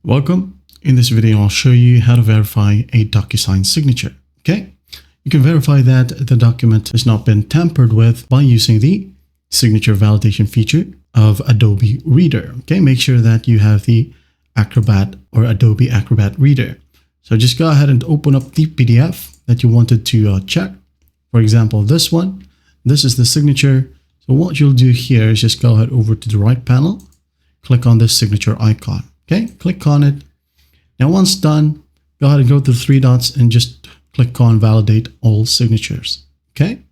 Welcome. In this video, I'll show you how to verify a DocuSign signature. Okay, you can verify that the document has not been tampered with by using the signature validation feature of Adobe Reader. Okay, make sure that you have the Acrobat or Adobe Acrobat Reader. So just go ahead and open up the PDF that you wanted to check. For example, this one. This is the signature. So what you'll do here is just go ahead over to the right panel, click on this signature icon. Okay, click on it. Now, once done, go ahead and go to the three dots and just click on validate all signatures. Okay.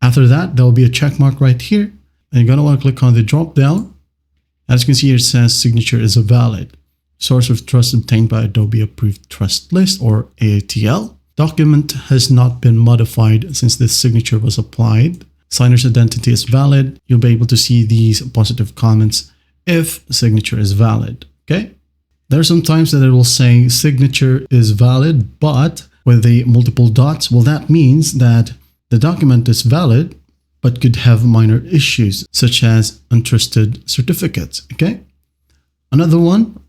After that, there will be a check mark right here. And you're going to want to click on the drop down. As you can see here, it says signature is a valid source of trust obtained by Adobe Approved Trust List or AATL. Document has not been modified since this signature was applied. Signer's identity is valid. You'll be able to see these positive comments if signature is valid. Okay. There are some times that it will say signature is valid, but with the multiple dots, well, that means that the document is valid, but could have minor issues such as untrusted certificates. Okay. Another one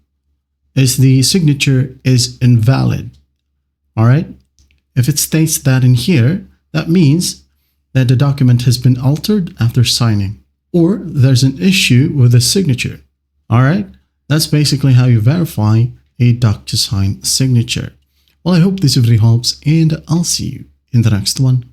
is the signature is invalid. All right. If it states that in here, that means that the document has been altered after signing, or there's an issue with the signature. All right. That's basically how you verify a DocuSign signature. Well, I hope this video helps, and I'll see you in the next one.